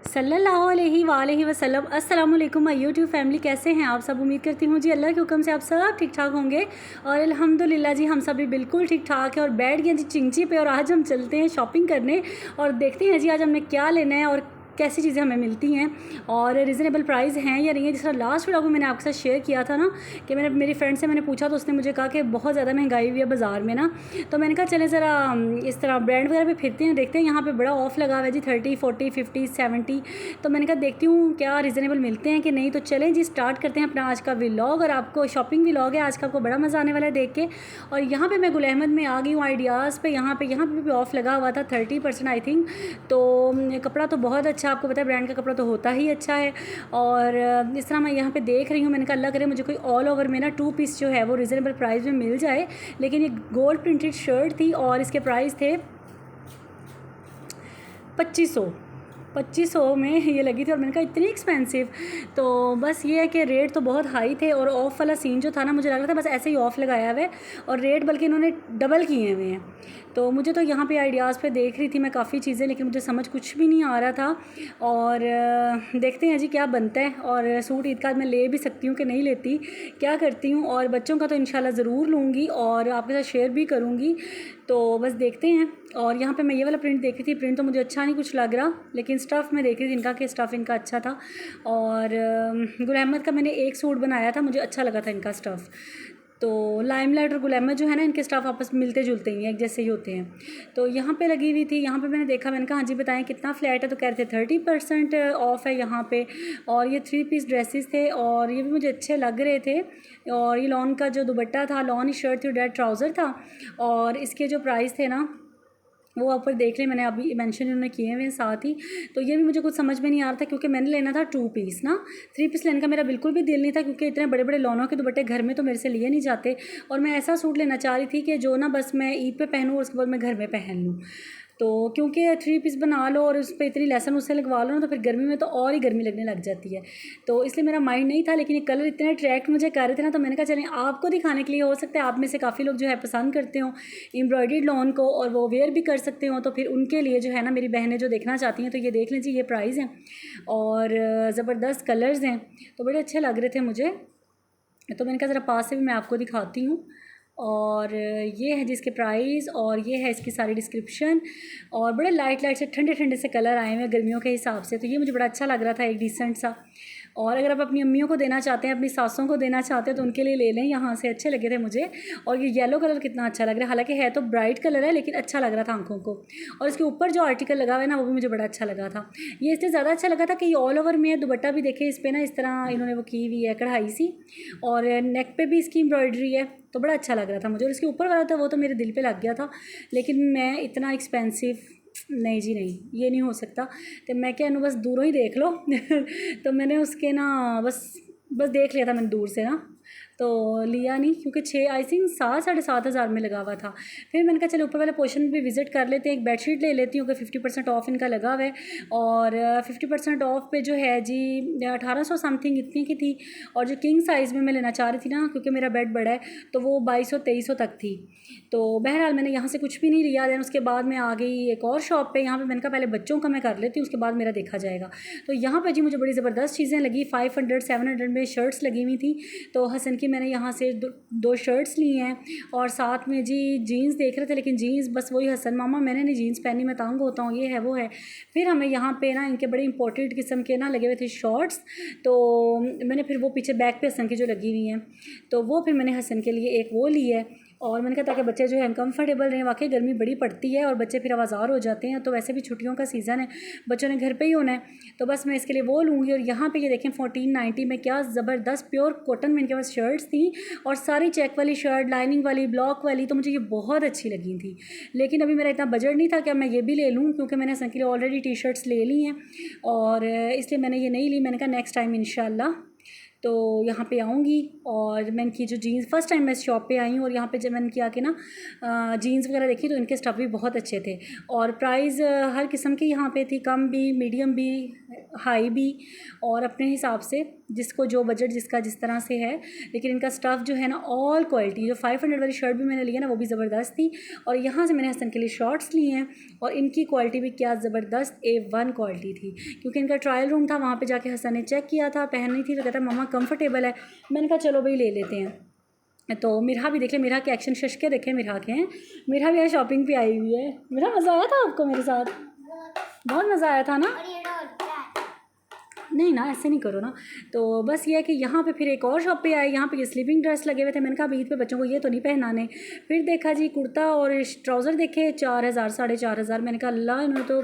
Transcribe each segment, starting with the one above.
सल्लल्लाहु अलैहि वसल्लम। अस्सलाम वालेकुम माय यूट्यूब फैमिली, कैसे हैं आप सब। उम्मीद करती हूँ जी अल्लाह के हुक्म से आप सब ठीक ठाक होंगे और अल्हम्दुलिल्लाह जी हम सब भी बिल्कुल ठीक ठाक है और बैठ गए जी चिंची पे। और आज हम चलते हैं शॉपिंग करने और देखते हैं जी आज हमने क्या लेना है और कैसी चीज़ें हमें मिलती हैं और रिजनेबल प्राइस हैं या नहीं है। जिस तरह लास्ट व्लॉग में मैंने आपके साथ शेयर किया था ना कि मैंने मेरी फ्रेंड से मैंने पूछा तो उसने मुझे कहा कि बहुत ज़्यादा महंगाई हुई है बाज़ार में ना। तो मैंने कहा चलें ज़रा इस तरह ब्रांड वगैरह पे फिरते हैं, देखते हैं। यहाँ पे बड़ा ऑफ़ लगा हुआ है जी 30, 40, 50, 70। तो मैंने कहा देखती हूँ क्या रिजनेबल मिलते हैं कि नहीं। तो चलें जी स्टार्ट करते हैं अपना आज का व्लॉग। और आपको शॉपिंग व्लॉग है आज का, आपको बड़ा मज़ा आने वाला है देख के। और यहाँ पे मैं गुल अहमद में आ गई हूँ आइडियाज़ पे। यहाँ पे भी ऑफ़ लगा हुआ था 30% आई थिंक। तो कपड़ा तो बहुत अच्छा, आपको पता है ब्रांड का कपड़ा तो होता ही अच्छा है। और इस तरह मैं यहाँ पे देख रही हूँ, मैंने कहा अल्लाह करे मुझे कोई ऑल ओवर में ना 2 पीस जो है वो रिजनेबल प्राइस में मिल जाए। लेकिन ये गोल्ड प्रिंटेड शर्ट थी और इसके प्राइस थे 2500 में ये लगी थी। और मैंने कहा इतनी एक्सपेंसिव। तो बस ये है कि रेट तो बहुत हाई थे और ऑफ़ वाला सीन जो था ना मुझे लग रहा था बस ऐसे ही ऑफ़ लगाया हुआ है और रेट बल्कि इन्होंने डबल किए हुए हैं। तो मुझे तो यहाँ पे आइडियाज़ पे देख रही थी मैं काफ़ी चीज़ें, लेकिन मुझे समझ कुछ भी नहीं आ रहा था। और देखते हैं जी क्या बनता है। और सूट ईद का मैं ले भी सकती हूँ कि नहीं लेती, क्या करती हूँ। और बच्चों का तो इंशाल्लाह ज़रूर लूँगी और आपके साथ शेयर भी करूँगी। तो बस देखते हैं। और यहाँ पे मैं ये वाला प्रिंट देख रही थी, प्रिंट तो मुझे अच्छा नहीं कुछ लग रहा, लेकिन स्टफ़ मैं देख रही थी इनका कि स्टफ़ इनका अच्छा था। और गुल अहमद का मैंने एक सूट बनाया था, मुझे अच्छा लगा था इनका स्टफ़। तो लाइमलाइट और गुल अहमद जो है ना इनके स्टाफ आपस में मिलते जुलते ही हैं, एक जैसे ही होते हैं। तो यहाँ पे लगी हुई थी, यहाँ पे मैंने देखा, मैंने कहा हाँ जी बताएं कितना फ्लैट है। तो कह रहे थे 30% ऑफ़ है यहाँ पे। और ये 3 पीस ड्रेसेस थे और ये भी मुझे अच्छे लग रहे थे। और ये लॉन का जो दुपट्टा था, लॉन ही शर्ट थी, रेड ट्राउज़र था। और इसके जो प्राइस थे ना वो ऊपर देख लें, मैंने अभी मेंशन उन्होंने किए हुए हैं साथ ही। तो ये भी मुझे कुछ समझ में नहीं आ रहा था क्योंकि मैंने लेना था 2 पीस ना, 3 पीस लेने का मेरा बिल्कुल भी दिल नहीं था क्योंकि इतने बड़े बड़े लॉनों के दुपट्टे घर में तो मेरे से लिए नहीं जाते। और मैं ऐसा सूट लेना चाह रही थी कि जो ना बस मैं ईद पे पहनूँ और उसके बाद मैं घर में पहन लूँ। तो क्योंकि 3 पीस बना लो और उस पर इतनी लेसन उससे लगवा लो ना तो फिर गर्मी में तो और ही गर्मी लगने लग जाती है। तो इसलिए मेरा माइंड नहीं था, लेकिन ये कलर इतने अट्रैक्ट मुझे कर रहे थे ना तो मैंने कहा चलें आपको दिखाने के लिए, हो सकता है आप में से काफ़ी लोग जो है पसंद करते हो एम्ब्रॉयडर्ड लॉन को और वो वेयर भी कर सकते हो। तो फिर उनके लिए जो है ना मेरी बहनें जो देखना चाहती हैं तो ये देख लें जी, ये प्राइस हैं और ज़बरदस्त कलर्स हैं तो बड़े अच्छे लग रहे थे मुझे। तो मैंने कहा ज़रा पास से भी मैं आपको दिखाती हूँ। और ये है जिसके प्राइस और ये है इसकी सारी डिस्क्रिप्शन। और बड़े लाइट लाइट से ठंडे ठंडे से कलर आए हुए हैं गर्मियों के हिसाब से। तो ये मुझे बड़ा अच्छा लग रहा था, एक डिसेंट सा। और अगर आप अपनी अम्मियों को देना चाहते हैं, अपनी सासों को देना चाहते हैं तो उनके लिए ले लें, यहाँ से अच्छे लगे थे मुझे। और ये येलो कलर कितना अच्छा लग रहा है, हालांकि है तो ब्राइट कलर है लेकिन अच्छा लग रहा था आंखों को। और इसके ऊपर जो आर्टिकल लगा हुआ है ना वो भी मुझे बड़ा अच्छा लगा था। ये इससे ज़्यादा अच्छा लगा था कि ये ऑल ओवर में दुपट्टा भी देखे इस पर ना इस तरह इन्होंने वो की हुई है कढ़ाई सी और नेक पे भी इसकी एम्ब्रॉयडरी है तो बड़ा अच्छा लग रहा था मुझे। और इसके ऊपर वाला था वो तो मेरे दिल पे लग गया था, लेकिन मैं इतना एक्सपेंसिव नहीं जी नहीं, ये नहीं हो सकता। तो मैं क्या बस दूरों ही देख लो तो मैंने उसके ना बस देख लिया था मैंने दूर से ना, तो लिया नहीं क्योंकि 6 आई थिंक 7 साढ़े 7 हज़ार में लगा हुआ था। फिर मैंने कहा चलो ऊपर वाले पोर्शन में भी विज़िट कर लेते हैं, एक बेडशीट ले लेती हूँ कि 50% ऑफ़ इनका लगा हुआ है। और 50% ऑफ़ पे जो है जी 1800 समथिंग इतनी की थी। और जो किंग साइज़ में मैं लेना चाह रही थी ना क्योंकि मेरा बेड बड़ा है तो वो 2200-2300 तक थी। तो बहरहाल मैंने यहाँ से कुछ भी नहीं लिया। दैन उसके बाद मैं आ गई एक और शॉप पे, यहाँ पे मैंने कहा पहले बच्चों का मैं कर लेती हूँ उसके बाद मेरा देखा जाएगा। तो यहाँ पे जी मुझे बड़ी ज़बरदस्त चीज़ें लगी, 500-700 में शर्ट्स लगी हुई थी। तो हसन की मैंने यहाँ से दो शर्ट्स ली हैं और साथ में जी जीन्स देख रहे थे, लेकिन जीन्स बस वही हसन मामा मैंने नहीं जीन्स पहनी, मैं तंग होता हूँ, ये है वो है। फिर हमें यहाँ पे ना इनके बड़े इंपॉर्टेंट किस्म के ना लगे हुए थे शॉर्ट्स। तो मैंने फिर वो पीछे बैक पे हसन की जो लगी हुई हैं तो वो फिर मैंने हसन के लिए एक वो ली है। और मैंने कहा ताकि बच्चे जो है कंफर्टेबल रहें, वाकई गर्मी बड़ी पड़ती है और बच्चे फिर आवाज़ार हो जाते हैं। तो वैसे भी छुट्टियों का सीज़न है, बच्चों ने घर पे ही होना है तो बस मैं इसके लिए वो लूँगी। और यहाँ पे ये देखें 1490 में क्या ज़बरदस्त प्योर कॉटन में इनके पास शर्ट्स थी और सारी चेक वाली शर्ट, लाइनिंग वाली, ब्लॉक वाली, तो मुझे ये बहुत अच्छी लगी थी। लेकिन अभी मेरा इतना बजट नहीं था कि मैं ये भी ले लूँ क्योंकि मैंने हसन के लिए ऑलरेडी टी शर्ट्स ले ली हैं और इसलिए मैंने ये नहीं ली। मैंने कहा नेक्स्ट टाइम इंशाल्लाह तो यहाँ पे आऊँगी। और मैंने की जो जीन्स फर्स्ट टाइम मैं इस शॉप पे आई हूँ और यहाँ पे जब मैंने किया कि ना जीन्स वगैरह देखी तो इनके स्टफ़ भी बहुत अच्छे थे और प्राइस हर किस्म की यहाँ पे थी, कम भी, मीडियम भी, हाई भी और अपने हिसाब से। जिसको जो बजट जिसका जिस तरह से है, लेकिन इनका स्टफ़ जो है ना ऑल क्वालिटी, जो 500 वाली शर्ट भी मैंने ली है ना वो भी ज़बरदस्त थी। और यहाँ से मैंने हसन के लिए शॉर्ट्स लिए हैं और इनकी क्वालिटी भी क्या ज़बरदस्त A1 क्वालिटी थी, क्योंकि इनका ट्रायल रूम था, वहाँ पे जाके हसन ने चेक किया था, पहननी थी तो कहता मम्मा कंफर्टेबल है। मैंने कहा चलो भाई ले लेते हैं। तो मिरहा भी देख ले, मिरहा के एक्शन शशके देखे मिरहा के हैं। मिरहा भी आज शॉपिंग पे आई हुई है। मिरहा मज़ा आया था आपको मेरे साथ? बहुत मज़ा आया था ना? नहीं ना, ऐसे नहीं करो ना। तो बस ये है कि यहाँ पे फिर एक और शॉप पे आए, यहाँ पे ये स्लीपिंग ड्रेस लगे हुए थे। मैंने कहा ईद पे बच्चों को ये तो नहीं पहनाने। फिर देखा जी कुर्ता और ट्राउज़र देखे 4000 4,500। मैंने कहा अल्लाह, इन्होंने तो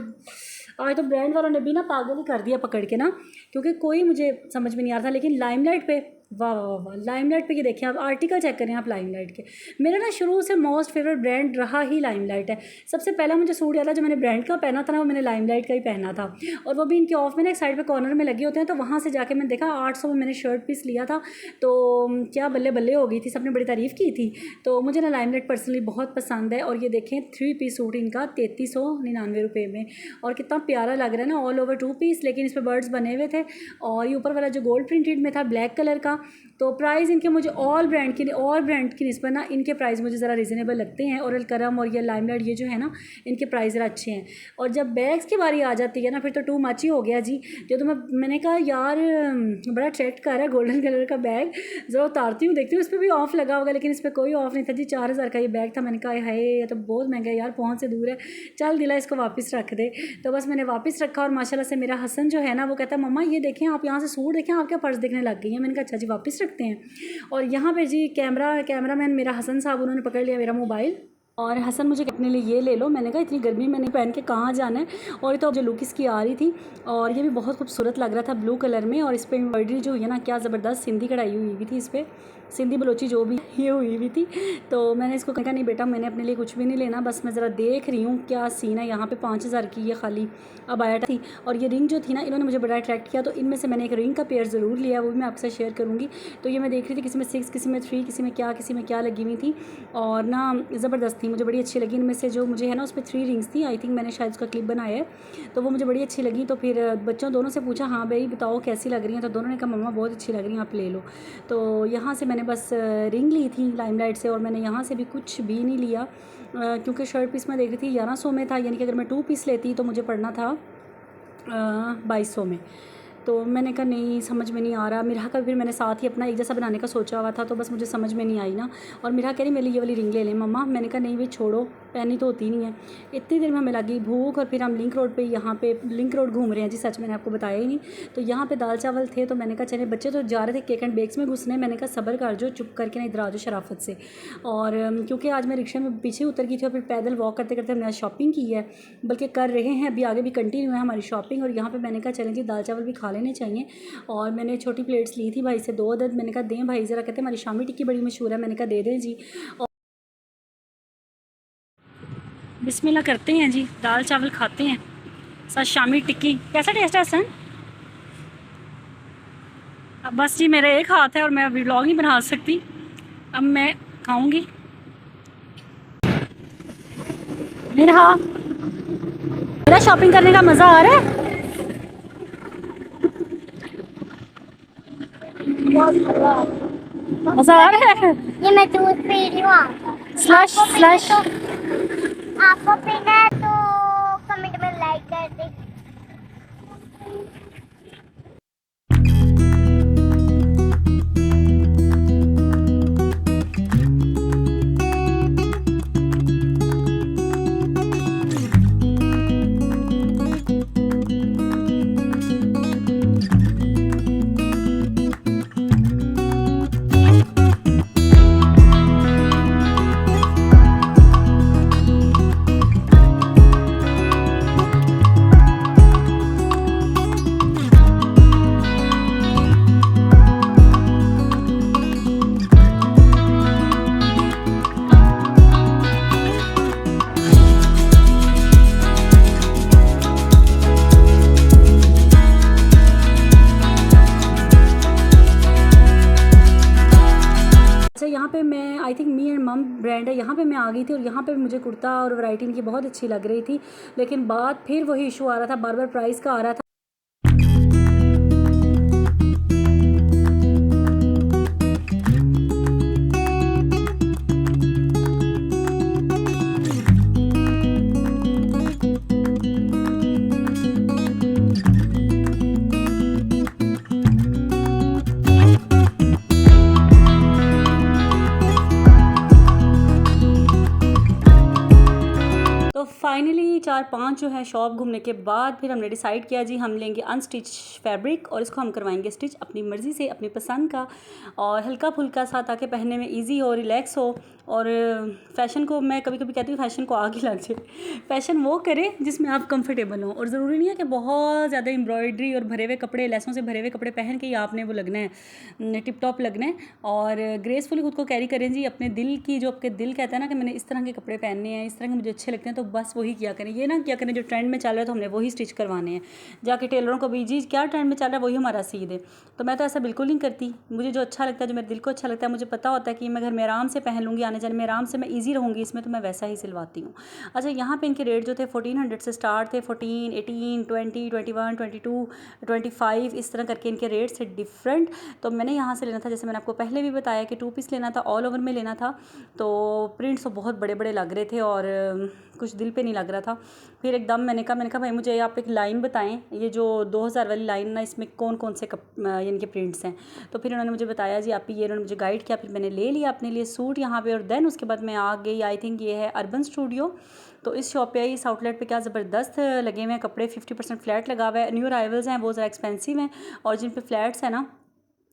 आज तो ब्रांड वालों ने भी ना पागल ही कर दिया पकड़ के ना, क्योंकि कोई मुझे समझ में नहीं आ रहा था। लेकिन लाइमलाइट पे वाह वाह वाह, लाइमलाइट पे ये देखें आप, आर्टिकल चेक करें आप लाइमलाइट के। मेरा ना शुरू से मोस्ट फेवरेट ब्रांड रहा ही लाइमलाइट है। सबसे पहला मुझे सूट याद था जो मैंने ब्रांड का पहना था ना, वो मैंने लाइमलाइट का ही पहना था। और वो भी इनके ऑफ में ना एक साइड पे कॉर्नर में लगे होते हैं, तो वहाँ से जाके मैंने देखा 800 में मैंने शर्ट पीस लिया था। तो क्या बल्ले बल्ले हो गई थी, सबने बड़ी तारीफ़ की थी। तो मुझे ना लाइमलाइट पर्सनली बहुत पसंद है। और ये देखें 3 पीस सूट इनका 3399 रुपये में, और कितना प्यारा लग रहा है ना, ऑल ओवर 2 पीस, लेकिन इस पर बर्ड्स बने हुए थे। और ये ऊपर वाला जो गोल्ड प्रिंटेड में था ब्लैक कलर का। तो प्राइस इनके मुझे और ब्रांड की निस्बत ना इनके प्राइस मुझे ज़रा रिजनेबल लगते हैं। और अलकरम और ये लाइमलाइट ये जो है ना, इनके प्राइस ज़रा अच्छे हैं। और जब बैग्स की बारी आ जाती है ना, फिर तो टू मच ही हो गया जी। जो तो मैंने कहा यार बड़ा अट्रैक्ट कर रहा है गोल्डन कलर का बैग, ज़रा उतारती हूँ देखती हूँ इस पर भी ऑफ़ लगा होगा, लेकिन इस पर कोई ऑफ़ नहीं था जी। 4000 का ये बैग था। मैंने कहा हाय ये तो बहुत महंगा है यार, पहुँच से दूर है, चल दिला इसको वापस रख दे। तो बस मैंने वापस रखा। और माशाल्लाह से मेरा हसन जो है ना, वो कहता है मम्मा ये देखें आप, यहाँ से सूट देखें, आप क्या पर्स देखने लग गई हैं। मैंने कहा अच्छा जी वापस रखते हैं। और यहाँ पे जी कैमरामैन मेरा हसन साहब, उन्होंने पकड़ लिया मेरा मोबाइल। और हसन मुझे अपने लिए ये ले लो। मैंने कहा इतनी गर्मी में नहीं पहन के कहाँ जाना है। और ये तो जो लुक इसकी आ रही थी, और ये भी बहुत खूबसूरत लग रहा था ब्लू कलर में। और इस पर एम्ब्रॉयडरी जो हुई है ना, क्या ज़बरदस्त सिंधी कढ़ाई हुई हुई थी इस पर, सिंधी बलोची जो भी ये हुई हुई थी। तो मैंने इसको कहा नहीं बेटा मैंने अपने लिए कुछ भी नहीं लेना, बस मैं ज़रा देख रही हूँ क्या सीन है। यहाँ पे 5000 की ये खाली अबाया थी। और ये रिंग जो थी ना, इन्होंने मुझे बड़ा अट्रैक्ट किया। तो इनमें से मैंने एक रिंग का पेयर ज़रूर लिया, वो भी मैं आपसे शेयर करूँगी। तो ये मैं देख रही थी किसी में 6, किसी में 3, किसी में क्या लगी हुई थी, और ना ज़बरदस्त थी, मुझे बड़ी अच्छी लगी। इनमें से जो मुझे है ना उस पर 3 रिंग्स थी, आई थिंक मैंने शायद उसका क्लिप बनाया है, तो वो मुझे बड़ी अच्छी लगी। तो फिर बच्चों दोनों से पूछा हाँ भाई बताओ कैसी लग रही हैं, तो दोनों ने कहा मम्मा बहुत अच्छी लग रही हैं, आप ले लो। तो यहाँ से मैंने बस रिंग ली थी लाइमलाइट से, और मैंने यहाँ से भी कुछ भी नहीं लिया, क्योंकि शर्ट पीस मैं देख रही थी 1100 में था, यानी कि अगर मैं 2 पीस लेती तो मुझे पड़ना था 2200 में। तो मैंने कहा नहीं समझ में नहीं आ रहा। मिरहा का फिर मैंने साथ ही अपना एक जैसा बनाने का सोचा हुआ था, तो बस मुझे समझ में नहीं आई ना। और मिरहा कह रही मेरे लिए ये वाली रिंग ले लें मम्मा। मैंने कहा नहीं भाई छोड़ो, पहनी तो होती नहीं है। इतनी देर में हमें लगी भूख, और फिर हम लिंक रोड पे यहाँ पे लिंक रोड घूम रहे हैं जी, सच मैंने आपको बताया ही नहीं। तो यहाँ पे दाल चावल थे, तो मैंने कहा चले, बच्चे तो जा रहे थे केक एंड बेक्स में घुसने, मैंने कहा सब्र कर जो, चुप करके ना इधर आ जाओ शराफत से। और क्योंकि आज मैं रिक्शा में पीछे उतर गई थी, और फिर पैदल वॉक करते करते हमने आज शॉपिंग की है, बल्कि कर रहे हैं अभी, आगे भी कंटिन्यू है हमारी शॉपिंग। और यहाँ पर मैंने कहा चलें जी दाल चावल भी खा लेने चाहिए। और मैंने छोटी प्लेट्स ली थी भाई से 2 अदद, मैंने कहा दें भाई ज़रा, कहते हमारी शामी टिक्की बड़ी मशहूर है, मैंने कहा दे दें जी। और बिस्मिल्लाह करते हैं जी, दाल चावल खाते हैं साथ शामी टिक्की। कैसा टेस्ट है हसन? अब बस जी मेरा एक हाथ है और मैं व्लॉग नहीं बना सकती, अब मैं खाऊंगी। मेरा शॉपिंग करने का मज़ा आ रहा है। मज़ा आ रहा है। ये मैं दूध पी रही हूँ। स्लश आपको पीना है तो कमेंट में लाइक कर दे। यहाँ पे मैं आई थिंक मी एंड मम ब्रांड है, यहाँ पे मैं आ गई थी। और यहाँ पे मुझे कुर्ता और वैरायटी इनकी बहुत अच्छी लग रही थी, लेकिन बात फिर वही इशू आ रहा था, बार बार प्राइस का आ रहा था। फाइनली 4-5 जो है शॉप घूमने के बाद फिर हमने डिसाइड किया जी हम लेंगे अनस्टिच फैब्रिक और इसको हम करवाएंगे स्टिच अपनी मर्ज़ी से अपनी पसंद का, और हल्का फुल्का सा ताकि पहनने में इजी हो, रिलैक्स हो। और फ़ैशन को मैं कभी कभी कहती हूँ फ़ैशन को आगे लग जाए, फ़ैशन वो करे जिसमें आप कंफर्टेबल हो। और ज़रूरी नहीं है कि बहुत ज़्यादा एम्ब्रॉयडरी और भरे हुए कपड़े, लेसों से भरे हुए कपड़े पहन के ही आपने वो लगना है, टिप टॉप लगना है। और ग्रेसफुली खुद को कैरी करें जी, अपने दिल की जो आपके दिल कहता है ना कि मैंने इस तरह के कपड़े पहनने हैं, इस तरह के मुझे अच्छे लगते हैं, तो बस वही किया करें। ये ना किया करें जो ट्रेंड में चल रहा है तो हमने वही स्टिच करवाने हैं, जाके टेलरों को भी जी क्या ट्रेंड में चल रहा है वही हमारा सी दे। तो मैं तो ऐसा बिल्कुल नहीं करती, मुझे जो अच्छा लगता है, जो मेरे दिल को अच्छा लगता है, मुझे पता होता है कि मैं घर में आराम से पहन लूँगी, आने जाने में आराम से मैं ईजी रहूँगी इसमें, तो मैं वैसा ही सिलवाती हूँ। अच्छा, यहाँ पे इनके रेट जो थे 1400 से स्टार्ट थे, 14, 18, 20, 21, 22, 25 इस तरह करके इनके रेट से डिफरेंट। तो मैंने यहाँ से लेना था, जैसे मैंने आपको पहले भी बताया कि 2 पीस लेना था, ऑल ओवर में लेना था। तो प्रिंट्स तो बहुत बड़े बड़े लग रहे थे और कुछ दिल पे नहीं लग रहा था। फिर एकदम मैंने कहा भाई मुझे आप एक लाइन बताएं, ये जो 2000 वाली लाइन ना, इसमें कौन कौन से यानी कि प्रिंट्स हैं। तो फिर उन्होंने मुझे बताया जी आप ये, उन्होंने मुझे गाइड किया, फिर मैंने ले लिया अपने लिए सूट यहाँ पे। और देन उसके बाद मैं आ गई, आई थिंक ये है अर्बन स्टूडियो। तो इस शॉप पे आई, इस आउटलेट पे क्या ज़बरदस्त लगे हुए हैं कपड़े, 50% फ्लैट लगा हुआ है। न्यू अराइवल्स हैं, वो ज़रा एक्सपेंसिव हैं, और जिन पे फ्लैट्स हैं ना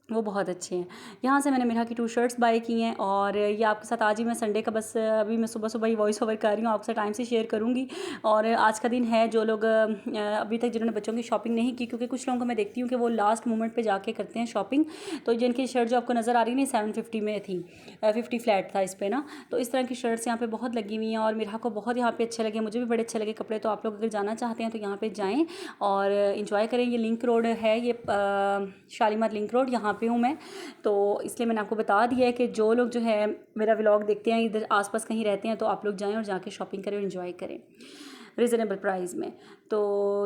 वो बहुत अच्छे हैं। यहाँ से मैंने मेरा की 2 शर्ट्स बाय की हैं। और ये आपके साथ आज ही मैं संडे का बस अभी मैं सुबह सुबह ही वॉइस ओवर कर रही हूँ, आपके साथ टाइम से शेयर करूँगी। और आज का दिन है, जो लोग अभी तक जिन्होंने बच्चों की शॉपिंग नहीं की, क्योंकि कुछ लोगों को मैं देखती हूँ कि वो लास्ट मोमेंट पे जाके करते हैं शॉपिंग। तो जिनकी शर्ट जो आपको नज़र आ रही है 750 में थी, 50 फ्लैट था इस पर ना। तो इस तरह की शर्ट्स यहाँ पे बहुत लगी हुई हैं और मेरा को बहुत यहाँ पे अच्छे लगे, मुझे भी बड़े अच्छे लगे कपड़े। तो आप लोग अगर जाना चाहते हैं तो यहाँ पर जाएँ और इंजॉय करें। ये लिंक रोड है, ये शालीमार लिंक रोड, यहाँ पर हूँ मैं। तो इसलिए मैंने आपको बता दिया है कि जो लोग जो है मेरा व्लॉग देखते हैं, इधर आसपास कहीं रहते हैं, तो आप लोग जाएं और जाके शॉपिंग करें और एंजॉय करें रीज़नेबल प्राइस में। तो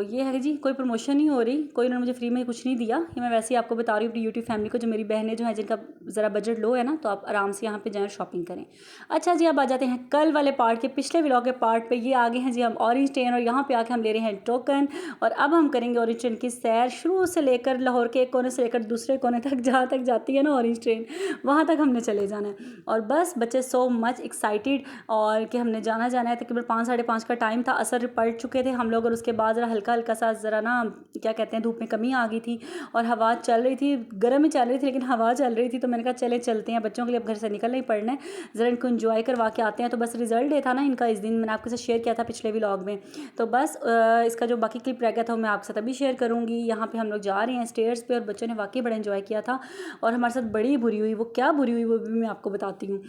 ये है जी, कोई प्रमोशन नहीं हो रही, कोई उन्होंने मुझे फ्री में कुछ नहीं दिया, ये मैं वैसे ही आपको बता रही हूँ अपनी यूट्यूब फैमिली को, जो मेरी बहनें जो हैं जिनका ज़रा बजट लो है ना, तो आप आराम से यहाँ पे जाएं और शॉपिंग करें। अच्छा जी, अब आ जाते हैं कल वाले पार्ट के, पिछले व्लॉग के पार्ट पे। ये आगे हैं जी हम ऑरेंज ट्रेन, और यहाँ पे आके हम ले रहे हैं टोकन, और अब हम करेंगे ऑरेंज ट्रेन की सैर शुरू से लेकर लाहौर के एक कोने से लेकर दूसरे कोने तक, जहाँ तक जाती है ना ऑरेंज ट्रेन, वहाँ तक हमने चले जाना है। और बस बच्चे सो मच एक्साइटेड और कि हमने जाना है। तकरीबन 5, 5:30 का टाइम था, असर पलट चुके थे हम लोग, और उसके बाद ज़रा हल्का हल्का सा ज़रा ना क्या कहते हैं धूप में कमी आ गई थी और हवा चल रही थी, गर्म ही चल रही थी लेकिन हवा चल रही थी। तो मैंने कहा चलते हैं, बच्चों के लिए अब घर से निकलना ही पड़ना है, ज़रा इनको एंजॉय करवा के आते हैं। तो बस रिजल्ट डे था ना इनका, इस दिन मैंने आपके साथ शेयर किया था पिछले व्लॉग में। तो बस इसका जो बाकी क्लिप रह गया था वो मैं आपके साथ अभी शेयर करूँगी। यहाँ पर हम लोग जा रहे हैं स्टेयर्स पर, और बच्चों ने वाकई बड़ा एंजॉय किया था, और हमारे साथ बड़ी बुरी हुई। वो क्या बुरी हुई वो भी मैं आपको बताती हूँ।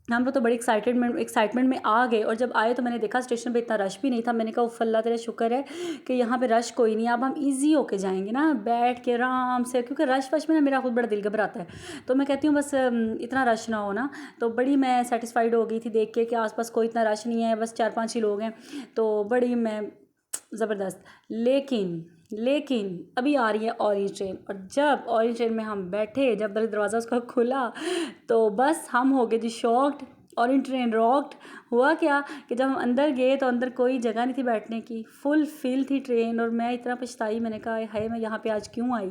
हम लोग तो बड़ी एक्साइटमेंट में आ गए, और जब आए तो मैंने देखा स्टेशन पे इतना रश भी नहीं था। मैंने कहा उफ़ अल्लाह तेरा शुक्र है कि यहाँ पे रश कोई नहीं, अब हम इजी होके जाएंगे ना, बैठ के आराम से, क्योंकि रश में ना मेरा खुद बड़ा दिल घबराता है। तो मैं कहती हूँ बस इतना रश ना हो ना। तो बड़ी मैं सेटिस्फाइड हो गई थी देख के कि आसपास कोई इतना रश नहीं है, बस 4-5 ही लोग हैं, तो बड़ी मैं ज़बरदस्त। लेकिन अभी आ रही है ऑरेंज ट्रेन, और जब ऑरेंज ट्रेन में हम बैठे, जब दरवाज़ा उसका खुला, तो बस हम हो गए जी शॉक्ड। Orange train rocked. हुआ क्या कि जब हम अंदर गए तो अंदर कोई जगह नहीं थी बैठने की, फुल फिल थी ट्रेन, और मैं इतना पछताई, मैंने कहा हाय मैं यहाँ पे आज क्यों आई,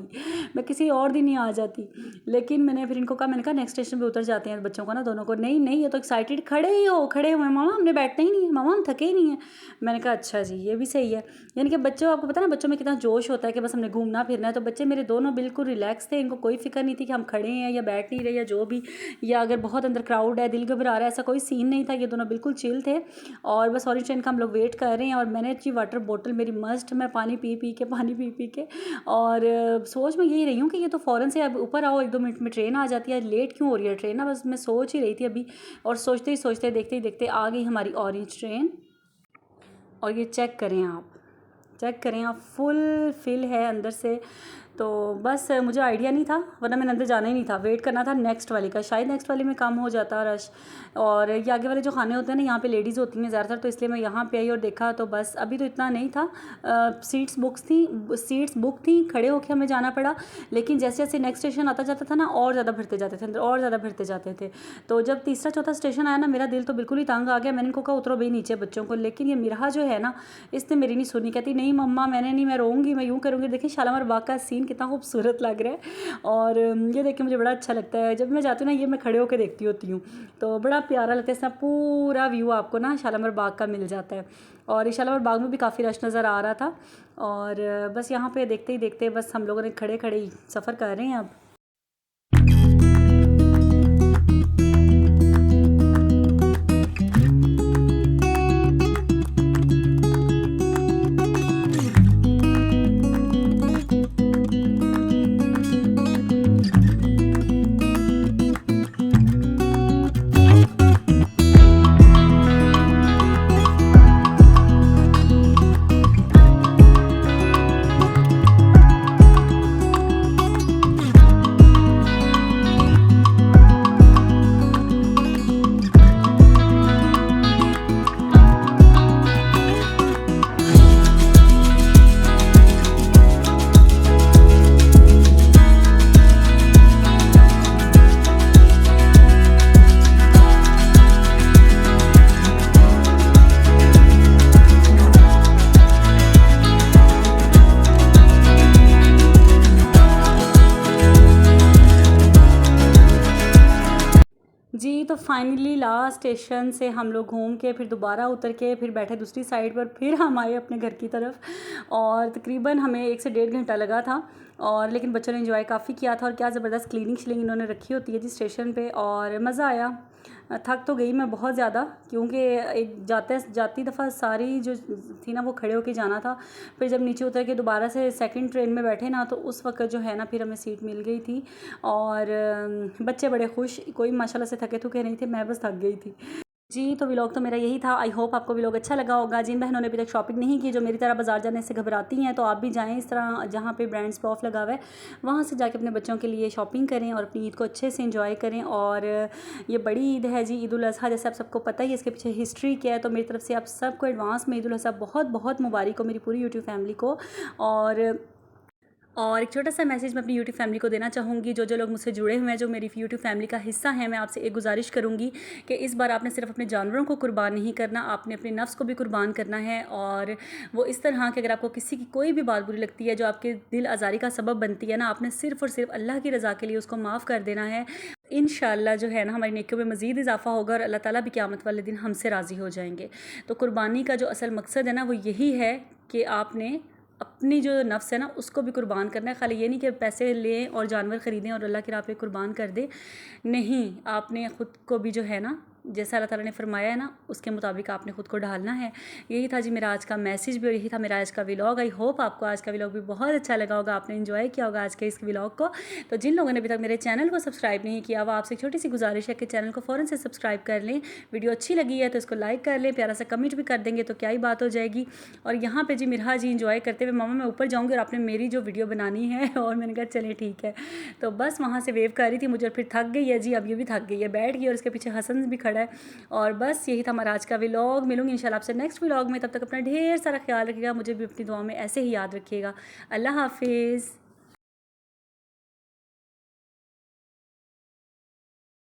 मैं किसी और दिन ही आ जाती। लेकिन मैंने फिर इनको कहा, मैंने कहा नेक्स्ट स्टेशन पे उतर जाते हैं बच्चों को ना, दोनों को। नहीं ये तो एक्साइटेड, खड़े हुए मामा हमने बैठना ही नहीं है, मामा हम थके ही नहीं है। मैंने कहा अच्छा जी ये भी सही है। यानी कि बच्चों, आपको पता है ना बच्चों में कितना जोश होता है कि बस हमने घूमना फिरना है। तो बच्चे मेरे दोनों बिल्कुल रिलैक्स थे, इनको कोई फिक्र नहीं थी कि हम खड़े हैं या बैठ नहीं रहे या जो भी, या अगर बहुत अंदर क्राउड है, दिल घबरा रहा है, ऐसा कोई सीन नहीं था। ये दोनों बिल्कुल चिल थे, और बस ऑरेंज ट्रेन का हम लोग वेट कर रहे हैं। और मैंने अच्छी वाटर बोतल मेरी मस्ट, मैं पानी पी पी के और सोच में यही रही हूँ कि ये तो फ़ौरन से अब ऊपर आओ, 1-2 मिनट में ट्रेन आ जाती है, लेट क्यों हो रही है ट्रेन ना, बस मैं सोच ही रही थी अभी। और सोचते ही देखते ही देखते आ गई हमारी ऑरेंज ट्रेन। और ये चेक करें आप, फुल फिल है अंदर से। तो बस मुझे आइडिया नहीं था, वरना मैंने अंदर जाना ही नहीं था, वेट करना था नेक्स्ट वाली का, शायद नेक्स्ट वाली में कम हो जाता रश। और ये आगे वाले जो खाने होते हैं ना, यहाँ पे लेडीज़ होती हैं ज़्यादातर, तो इसलिए मैं यहाँ पे आई और देखा। तो बस अभी तो इतना नहीं था, सीट्स बुक थी, खड़े होकर हमें जाना पड़ा। लेकिन जैसे जैसे नेक्स्ट स्टेशन आता जाता था ना, और ज़्यादा भरते जाते थे अंदर, और ज़्यादा भरते जाते थे। तो जब तीसरा चौथा स्टेशन आया ना, मेरा दिल तो बिल्कुल ही तंग आ गया। मैंने इनको कहा उतरो भाई नीचे बच्चों को, लेकिन ये मिराह जो है ना, इसने मेरी नहीं सुनी, कहती नहीं मम्मा मैंने नहीं, मैं रोऊंगी, मैं यूँ करूँगी। देखिए शालीमार बाग का सीन कितना खूबसूरत लग रहा है। और ये देख के मुझे बड़ा अच्छा लगता है, जब मैं जाती हूँ ना ये मैं खड़े होकर देखती होती हूँ तो बड़ा प्यारा लगता है। इसका पूरा व्यू आपको ना शालामार बाग का मिल जाता है। और शालामार बाग में भी काफ़ी रश नज़र आ रहा था। और बस यहाँ पे देखते ही देखते बस हम लोगों ने खड़े खड़े ही सफ़र कर रहे हैं अब। जी तो फाइनली लास्ट स्टेशन से हम लोग घूम के फिर दोबारा उतर के फिर बैठे दूसरी साइड पर, फिर हम आए अपने घर की तरफ। और तकरीबन हमें 1 से 1.5 घंटा लगा था। और लेकिन बच्चों ने एंजॉय काफ़ी किया था। और क्या ज़बरदस्त क्लीनिंग श्लिंग इन्होंने रखी होती है जी स्टेशन पे, और मज़ा आया। थक तो गई मैं बहुत ज़्यादा, क्योंकि एक जाती दफ़ा सारी जो थी ना वो खड़े होके जाना था। फिर जब नीचे उतर के दोबारा से सेकंड ट्रेन में बैठे ना तो उस वक्त जो है ना फिर हमें सीट मिल गई थी। और बच्चे बड़े खुश, कोई माशाल्लाह से थके थुके नहीं थे, मैं बस थक गई थी जी। तो व्लॉग तो मेरा यही था। आई होप आपको व्लॉग अच्छा लगा होगा। जिन बहनों ने अभी तक शॉपिंग नहीं की, जो मेरी तरह बाजार जाने से घबराती हैं, तो आप भी जाएं इस तरह जहाँ पे ब्रांड्स पे ऑफ लगा हुआ है वहाँ से जाके अपने बच्चों के लिए शॉपिंग करें और अपनी ईद को अच्छे से एंजॉय करें। और ये बड़ी ईद है जी, ईद उल अज़हा, जैसे आप सबको पता ही है इसके पीछे हिस्ट्री क्या है। तो मेरी तरफ से आप सबको एडवांस में ईद उल अज़हा बहुत बहुत मुबारक हो, मेरी पूरी यूट्यूब फैमिली को। और एक छोटा सा मैसेज मैं अपनी यूट्यूब फैमिली को देना चाहूँगी, जो लोग मुझसे जुड़े हुए हैं, जो मेरी यूट्यूब फैमिली का हिस्सा है, मैं आपसे एक गुजारिश करूँगी कि इस बार आपने सिर्फ अपने जानवरों को कुर्बान नहीं करना, आपने अपने नफ्स को भी कुर्बान करना है। और वो इस तरह कि अगर आपको किसी की कोई भी बात बुरी लगती है जो आपके दिल आज़ारी का सबब बनती है ना, आपने सिर्फ़ और सिर्फ अल्लाह की रज़ा के लिए उसको माफ़ कर देना है। इंशाअल्लाह जो है ना हमारी नेकियों में मज़ीद इजाफ़ा होगा और अल्लाह ताला भी क़यामत वाले दिन हमसे राज़ी हो जाएंगे। तो कुर्बानी का जो असल मकसद है ना वो यही है कि आपने अपनी जो नफ्स है ना उसको भी कुर्बान करना है। खाली ये नहीं कि पैसे लें और जानवर ख़रीदें और अल्लाह की राह पे कुर्बान कर दें, नहीं, आपने ख़ुद को भी जो है ना जैसा अल्लाह ताला ने फरमाया है ना उसके मुताबिक आपने ख़ुद को ढालना है। यही था जी मेरा आज का मैसेज भी, और यही था मेरा आज का व्लॉग। आई होप आपको आज का व्लॉग भी बहुत अच्छा लगा होगा, आपने एंजॉय किया होगा आज के इस व्लॉग को। तो जिन लोगों ने अभी तक मेरे चैनल को सब्सक्राइब नहीं किया, वो आपसे छोटी सी गुजारिश है कि चैनल को फ़ौरन से सब्सक्राइब कर लें। वीडियो अच्छी लगी है तो इसको लाइक कर लें, प्यारा सा कमेंट भी कर देंगे तो क्या ही बात हो जाएगी। और यहाँ पर जी मिरहा जी इंजॉय करते हुए, मामा मैं ऊपर जाऊँगी और आपने मेरी जो वीडियो बनानी है, और मैंने कहा चलें ठीक है। तो बस वहाँ से वेव कर रही थी मुझे, और फिर थक गई है जी, अब ये भी थक गई है, बैठ गई, और इसके पीछे हसन भी खड़ा है। और बस यही था हमारा आज का व्लॉग। मिलूंगी इंशाल्लाह आपसे नेक्स्ट व्लॉग में, तब तक अपना ढेर सारा ख्याल रखिएगा, मुझे भी अपनी दुआ में ऐसे ही याद रखिएगा। अल्लाह हाफिज़।